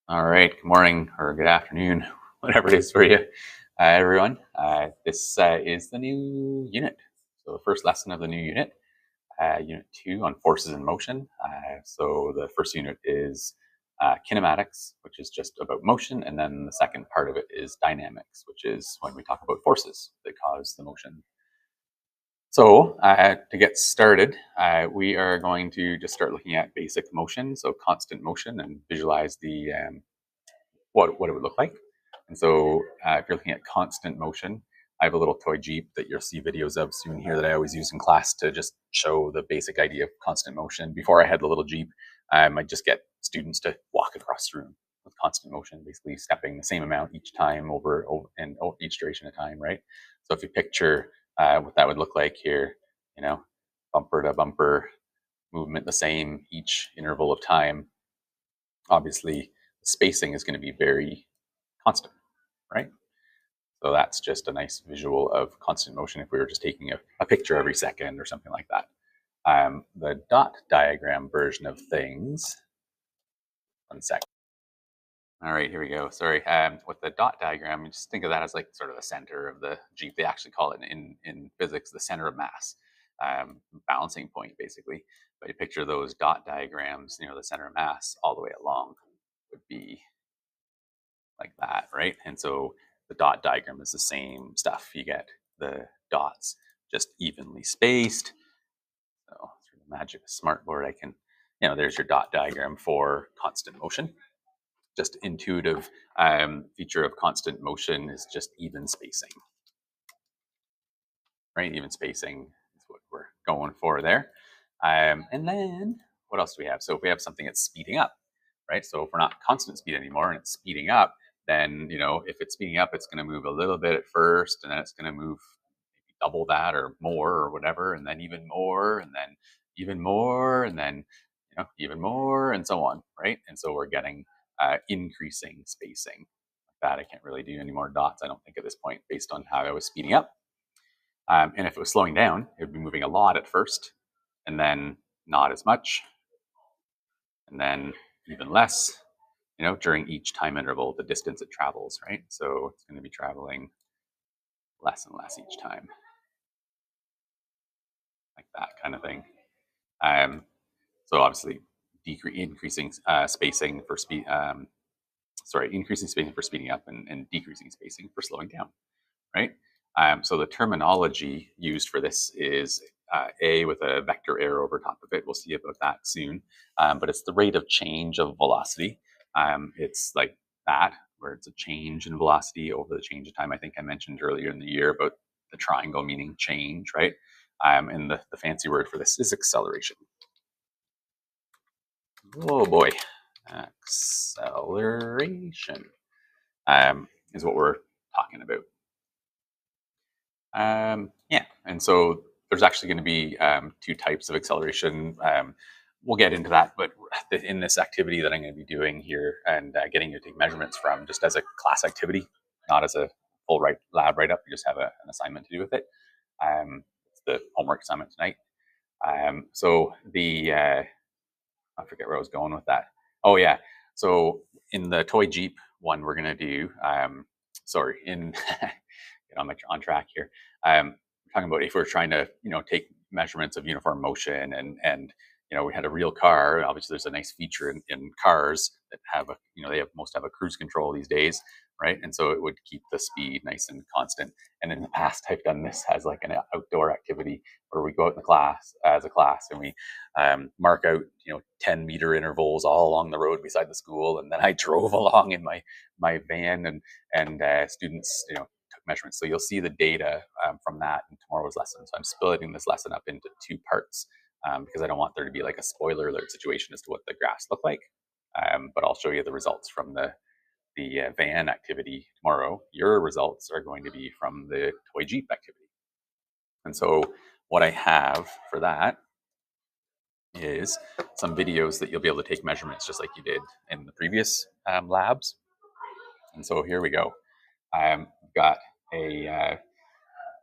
All right, good morning or good afternoon, whatever it is for you, everyone. This is the new unit. So the first lesson of the new unit, Unit 2 on forces in motion. So the first unit is kinematics, which is just about motion. And then the second part of it is dynamics, which is when we talk about forces that cause the motion. So to get started, we are going to just start looking at basic motion, so constant motion, and visualize the what it would look like. And so if you're looking at constant motion, I have a little toy Jeep that you'll see videos of soon here that I always use in class to just show the basic idea of constant motion. Before I had the little Jeep, I just get students to walk across the room with constant motion, basically stepping the same amount each time over and each duration of time, right? So if you picture what that would look like here, bumper to bumper movement the same each interval of time, obviously spacing is going to be very constant, right? So that's just a nice visual of constant motion if we were just taking a picture every second or something like that. The dot diagram version of things, one second. All right, here we go. Sorry. With the dot diagram, you just think of that as like sort of the center of the Jeep. They actually call it in physics the center of mass, balancing point, basically. But you picture those dot diagrams, the center of mass all the way along would be like that, right? And so the dot diagram is the same stuff. You get the dots just evenly spaced. So through the magic of smartboard, I can, there's your dot diagram for constant motion. Just intuitive feature of constant motion is just even spacing, right? Even spacing is what we're going for there. And then what else do we have? So if we have something that's speeding up, right? So if we're not constant speed anymore and it's speeding up, then, if it's speeding up, it's going to move a little bit at first, and then it's going to move maybe double that or more or whatever, and then even more, and then even more, and then, even more, and so on, right? And so we're getting increasing spacing. Like that, I can't really do any more dots, I don't think, at this point, based on how I was speeding up. And if it was slowing down, it would be moving a lot at first, and then not as much, and then even less, during each time interval, the distance it travels, right? So it's going to be traveling less and less each time, like that kind of thing. So obviously, increasing spacing for speed. Increasing spacing for speeding up and decreasing spacing for slowing down, right? So the terminology used for this is A with a vector arrow over top of it. We'll see about that soon. But it's the rate of change of velocity. It's like that, where it's a change in velocity over the change of time. I think I mentioned earlier in the year about the triangle meaning change, right? And the fancy word for this is acceleration. Oh boy, acceleration is what we're talking about. Yeah, and so there's actually going to be two types of acceleration. We'll get into that, but in this activity that I'm going to be doing here and getting you to take measurements from, just as a class activity, not as a full lab write-up, you just have an assignment to do with it. It's the homework assignment tonight. So I forget where I was going with that. Oh yeah, so in the toy Jeep one, we're going to do, get on track here. We're talking about if we're trying to, take measurements of uniform motion and we had a real car. Obviously, there's a nice feature in cars that have most have a cruise control these days, right? And so it would keep the speed nice and constant. And in the past, I've done this as like an outdoor activity where we go out in the class as a class and we mark out 10-meter intervals all along the road beside the school, and then I drove along in my van and students took measurements. So you'll see the data from that in tomorrow's lesson. So I'm splitting this lesson up into two parts because I don't want there to be like a spoiler alert situation as to what the graphs look like. But I'll show you the results from the van activity tomorrow. Your results are going to be from the toy Jeep activity. And so what I have for that is some videos that you'll be able to take measurements just like you did in the previous labs. And so here we go. I've got a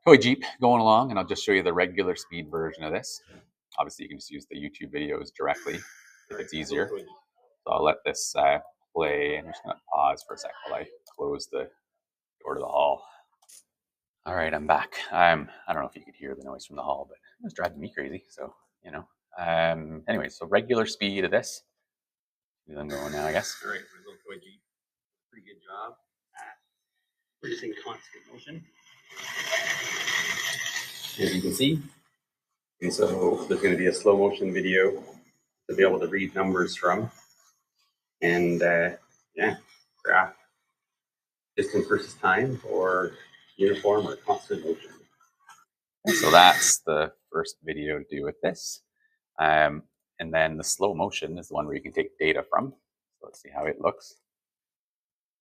toy Jeep going along, and I'll just show you the regular speed version of this. Obviously, you can just use the YouTube videos directly if it's easier. So I'll let this play. I'm just going to pause for a sec while I close the door to the hall. All right, I'm back. I don't know if you could hear the noise from the hall, but it was driving me crazy. So, you know. Anyway, so regular speed of this. I'm going now, I guess. All right, my little toy Jeep. Pretty good job at producing constant motion, as you can see. And so there's going to be a slow motion video to be able to read numbers from, and yeah, graph distance versus time, or uniform or constant motion. So that's the first video to do with this. And then the slow motion is the one where you can take data from. So let's see how it looks.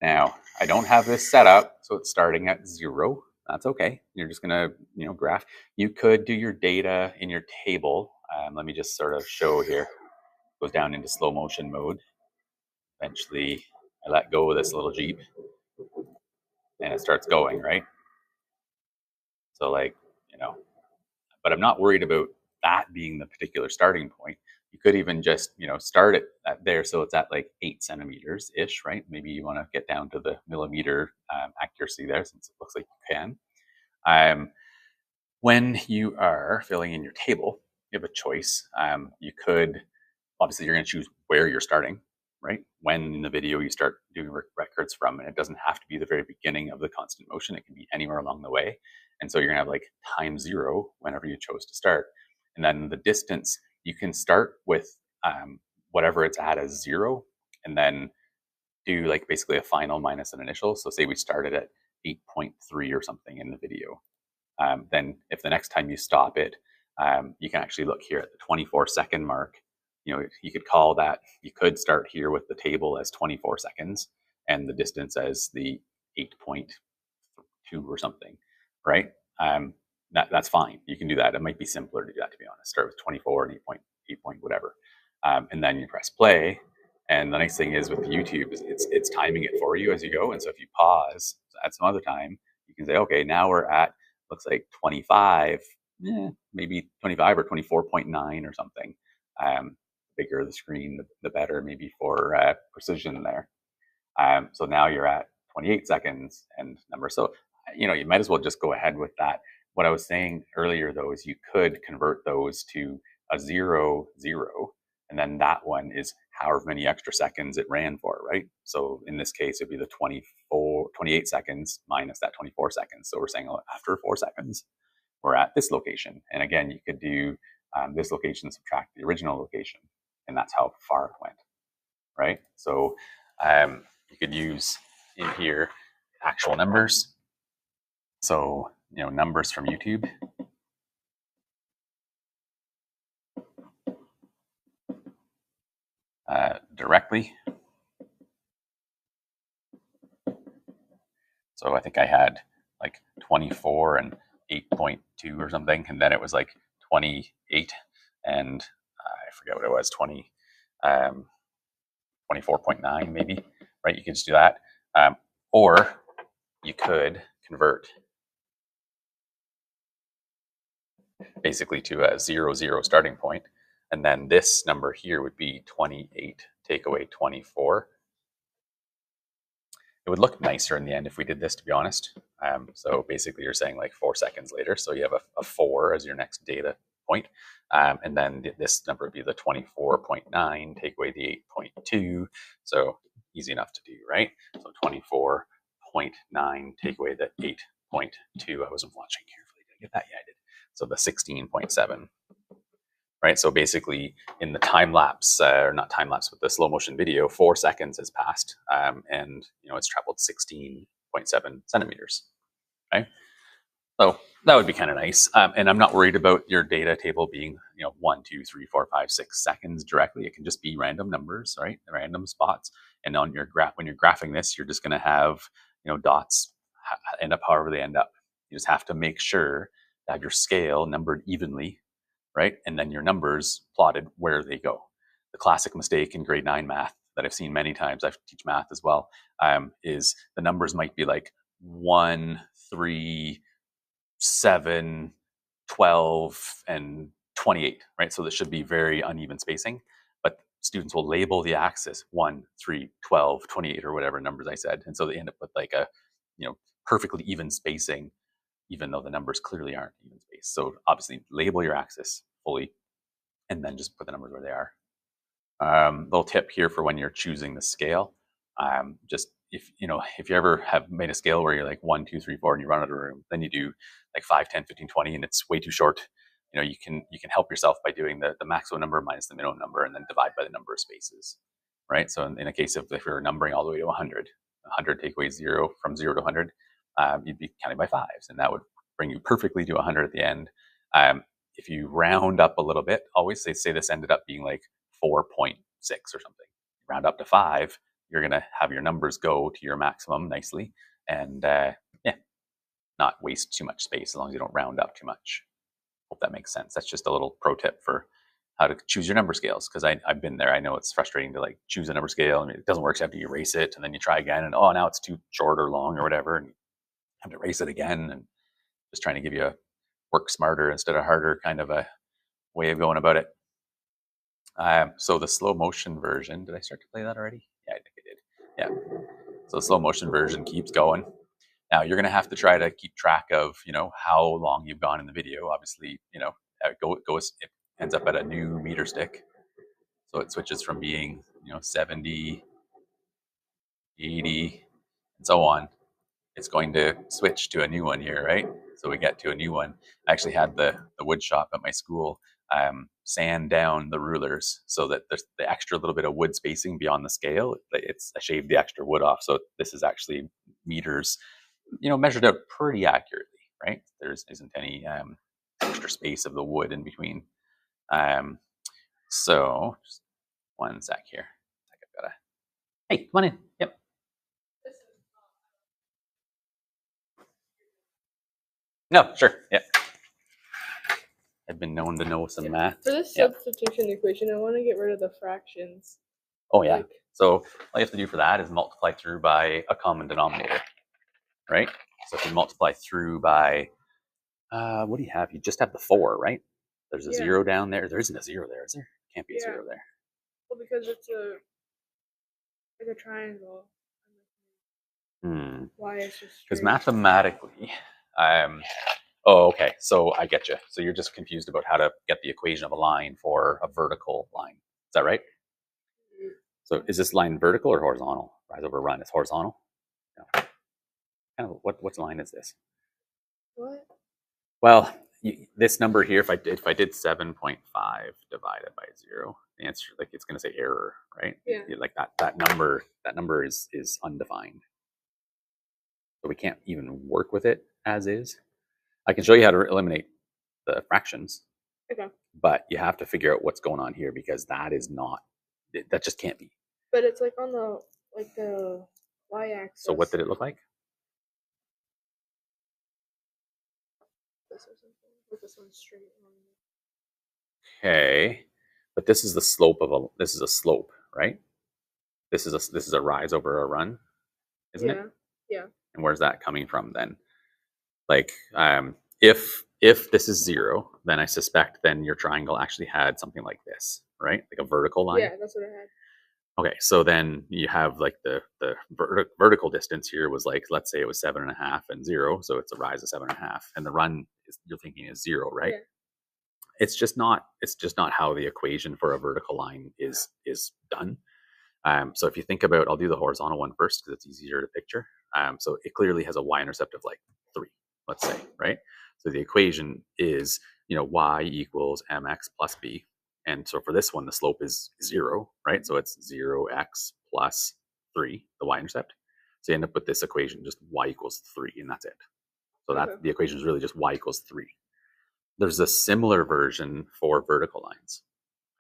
Now, I don't have this set up, so it's starting at 0. That's okay. You're just gonna, graph. You could do your data in your table. Let me just sort of show here. It goes down into slow motion mode. Eventually, I let go of this little Jeep, and it starts going, right? So but I'm not worried about that being the particular starting point. You could even just, start it at there. So it's at like 8 centimeters ish, right? Maybe you want to get down to the millimeter accuracy there, since it looks like you can. When you are filling in your table, you have a choice. You could, obviously you're going to choose where you're starting, right? When in the video you start doing records from, and it doesn't have to be the very beginning of the constant motion. It can be anywhere along the way. And so you're gonna have like time 0 whenever you chose to start. And then the distance, you can start with whatever it's at as 0, and then do like basically a final minus an initial. So say we started at 8.3 or something in the video. Then if the next time you stop it, you can actually look here at the 24-second mark. You could call that, you could start here with the table as 24 seconds and the distance as the 8.2 or something, right? That's fine. You can do that. It might be simpler to do that, to be honest. Start with 24 and 8 point whatever. And then you press play. And the nice thing is with YouTube, is it's timing it for you as you go. And so if you pause at some other time, you can say, okay, now we're at, looks like 25, maybe 25 or 24.9 or something. Bigger the screen, the better, maybe for precision there. So now you're at 28 seconds and number. So, you might as well just go ahead with that. What I was saying earlier, though, is you could convert those to a 0, 0, and then that one is however many extra seconds it ran for, right? So in this case, it'd be the 28 seconds minus that 24 seconds. So we're saying after 4 seconds, we're at this location. And again, you could do this location, subtract the original location, and that's how far it went, right? So you could use in here actual numbers. So, numbers from YouTube. Directly. So I think I had like 24 and 8.2 or something, and then it was like 28 and I forget what it was, 24.9 maybe, right? You could just do that. Or you could convert basically to a 0, 0 starting point. And then this number here would be 28, take away 24. It would look nicer in the end if we did this, to be honest. So basically you're saying like 4 seconds later. So you have a 4 as your next data point. And then this number would be the 24.9, take away the 8.2. So easy enough to do, right? So 24.9, take away the 8.2. I wasn't watching carefully. Did I get that? Yeah, I did. So the 16.7. Right, so basically in the time lapse, or not time lapse, but the slow motion video, 4 seconds has passed, and it's traveled 16.7 centimeters. Okay, so that would be kind of nice, and I'm not worried about your data table being 1, 2, 3, 4, 5, 6 seconds directly. It can just be random numbers, right? Random spots, and on your graph, when you're graphing this, you're just going to have dots end up however they end up. You just have to make sure to have your scale numbered evenly, right? And then your numbers plotted where they go. The classic mistake in grade 9 math that I've seen many times, I teach math as well, is the numbers might be like 1, 3, 7, 12, and 28, right? So this should be very uneven spacing. But students will label the axis 1, 3, 12, 28, or whatever numbers I said. And so they end up with like a, perfectly even spacing, even though the numbers clearly aren't even spaced. So obviously label your axis fully and then just put the numbers where they are. Little tip here for when you're choosing the scale. Just if you ever have made a scale where you're like 1, 2, 3, 4 and you run out of room, then you do like 5, 10, 15, 20 and it's way too short. You can help yourself by doing the maximum number minus the minimum number and then divide by the number of spaces, right? So in a case of if you're numbering all the way to 100 take away 0 from 0 to 100, you'd be counting by fives, and that would bring you perfectly to 100 at the end. If you round up a little bit, always say this ended up being like 4.6 or something. Round up to 5, you're going to have your numbers go to your maximum nicely and not waste too much space as long as you don't round up too much. Hope that makes sense. That's just a little pro tip for how to choose your number scales, because I've been there. I know it's frustrating to like choose a number scale and it doesn't work, so you have to erase it and then you try again and now it's too short or long or whatever and you have to erase it again, and just trying to give you a work smarter instead of harder kind of a way of going about it. So the slow motion version, did I start to play that already? Yeah, I think I did. Yeah. So the slow motion version keeps going. Now you're going to have to try to keep track of, how long you've gone in the video. Obviously, it ends up at a new meter stick. So it switches from being, 70, 80, and so on. It's going to switch to a new one here, right? So we get to a new one. I actually had the wood shop at my school sand down the rulers so that there's the extra little bit of wood spacing beyond the scale. I shaved the extra wood off, so this is actually meters, measured out pretty accurately, right? There isn't any extra space of the wood in between. So just one sec here. I've gotta. Hey, come on in. Yep. No, sure. Yeah. I've been known to know some math. For this substitution equation, I want to get rid of the fractions. Oh, yeah. So all you have to do for that is multiply through by a common denominator, right? So if you multiply through by, what do you have? You just have the 4, right? There's a 0 down there. There isn't a 0 there, is there? Can't be a 0 there. Well, because it's like a triangle. Why is just because mathematically, oh, okay. So I get you. So you're just confused about how to get the equation of a line for a vertical line. Is that right? So is this line vertical or horizontal? Rise over run. It's horizontal. No. Kind of what line is this? What? Well, this number here, if I did 7.5 divided by 0, the answer, like, it's going to say error, right? Yeah. Like that number is undefined. So we can't even work with it as is. I can show you how to eliminate the fractions. Okay. But you have to figure out what's going on here, because that just can't be. But it's like on the y-axis. So what did it look like? This one's straight line. Okay, but this is the slope this is a slope, right? This is a rise over a run, isn't it? Yeah. And where's that coming from then? Like, if this is 0, then I suspect then your triangle actually had something like this, right? Like a vertical line. Yeah, that's what I had. Okay, so then you have like the vertical distance here was like, let's say it was 7.5 and 0, so it's a rise of 7.5, and the run you're thinking is 0, right? Yeah. It's just not how the equation for a vertical line is done. So if you think about, I'll do the horizontal one first because it's easier to picture. So it clearly has a y-intercept of like 3, let's say, right? So the equation is, y equals mx plus b. And so for this one, the slope is 0, right? So it's 0x plus 3, the y-intercept. So you end up with this equation, just y equals 3, and that's it. So that the equation is really just y equals 3. There's a similar version for vertical lines,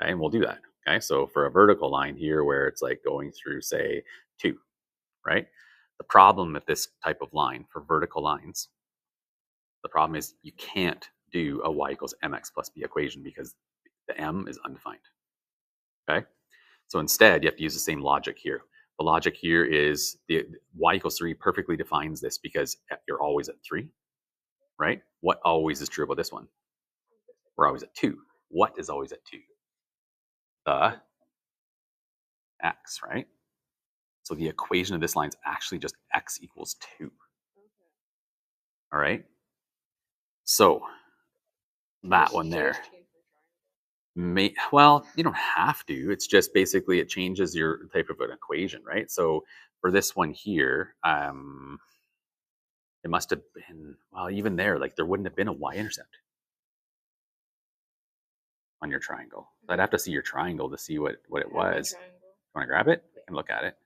okay? And we'll do that, okay? So for a vertical line here where it's like going through, say, 2, right? The problem with this type of line for vertical lines, the problem is you can't do a y equals mx plus b equation because the m is undefined, okay? So instead, you have to use the same logic here. The logic here is the y equals 3 perfectly defines this because you're always at 3, right? What always is true about this one? We're always at 2. What is always at 2? The x, right? So the equation of this line is actually just x equals 2. Okay. All right? So that Just one there. change for triangle. Well, you don't have to. It's just basically it changes your type of an equation, right? So for this one here, it must have been, well, even there, like there wouldn't have been a y-intercept on your triangle. So I'd have to see your triangle to see what it I have my was. triangle. You want to grab it? I can look at it.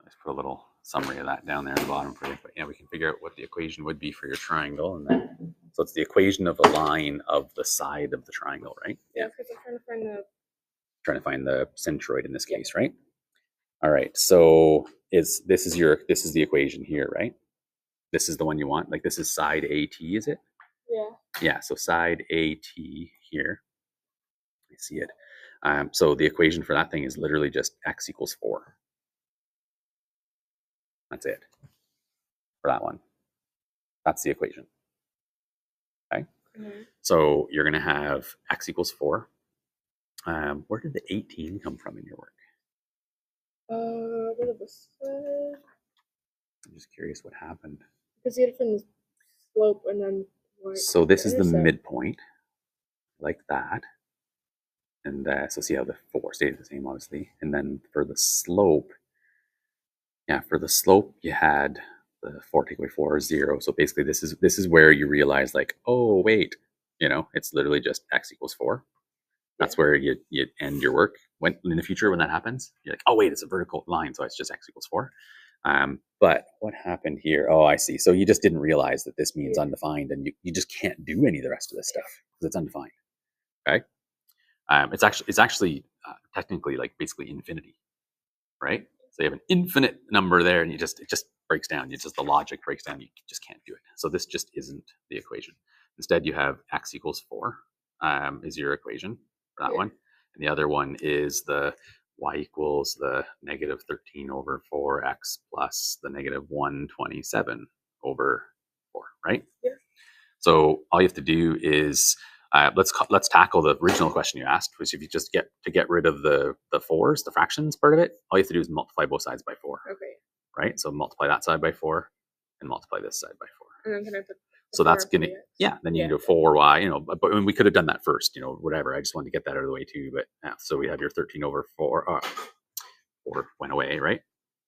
Let's put a little summary of that down there at the bottom for you. But yeah, we can figure out what the equation would be for your triangle. And then, so it's the equation of a line of the side of the triangle, right? Yeah, because I'm Trying to find the centroid in this case, right? All right. So this is the equation here, right? This is the one you want. Like this is side AT, is it? Yeah. Yeah. So side AT here. I see it. So the equation for that thing is literally just x equals 4. That's it for that one. That's the equation. Okay. Mm-hmm. So you're going to have x equals 4. Where did the 18 come from in your work? What was this? I'm just curious what happened. Because you had from the slope and then. So this is the midpoint, like that. And so see how the 4 stays the same, obviously. And then for the slope, you had the 4 take away 4 is 0. So basically this is where you realize like, oh wait, it's literally just x equals 4. That's where you end your work. When in the future when that happens, you're like, oh wait, it's a vertical line, so it's just x equals 4. But what happened here? Oh, I see. So you just didn't realize that this means undefined, and you just can't do any of the rest of this stuff because it's undefined. Okay. It's actually technically like basically infinity, right? So you have an infinite number there, and it just breaks down. The logic breaks down. You just can't do it. So this just isn't the equation. Instead, you have x equals 4 is your equation for that one, and the other one is the y equals the negative 13 over 4x plus the negative 127 over 4, right? Yeah. So all you have to do is let's tackle the original question you asked, which if you just get rid of the 4s, the fractions part of it, all you have to do is multiply both sides by 4. Okay. Right? So multiply that side by 4 and multiply this side by 4. And then can I put so that's gonna then you can do 4y, but we could have done that first, whatever. I just wanted to get that out of the way too. But so we have your 13 over 4 went away, right?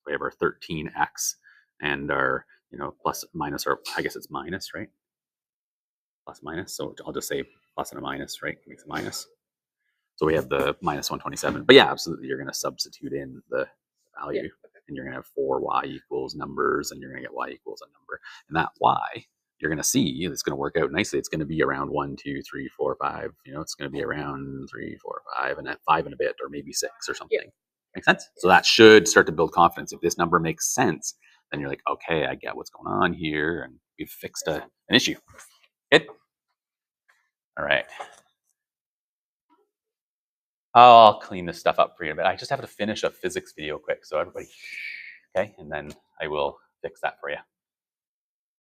We have our 13x and our plus minus, or I guess it's minus, right? Plus minus. So I'll just say plus and a minus, right? Makes a minus. So we have the minus 127. But yeah, absolutely, you're going to substitute in the value, and you're going to have 4y equals numbers, and you're going to get y equals a number. And that y, you're going to see, it's going to work out nicely. It's going to be around 1, 2, 3, 4, 5. It's going to be around 3, 4, 5, and at 5 and a bit, or maybe 6 or something. Yeah. Make sense? So that should start to build confidence. If this number makes sense, then you're like, okay, I get what's going on here, and we've fixed an issue. Good? All right. I'll clean this stuff up for you, but I just have to finish a physics video quick. So everybody, okay? And then I will fix that for you.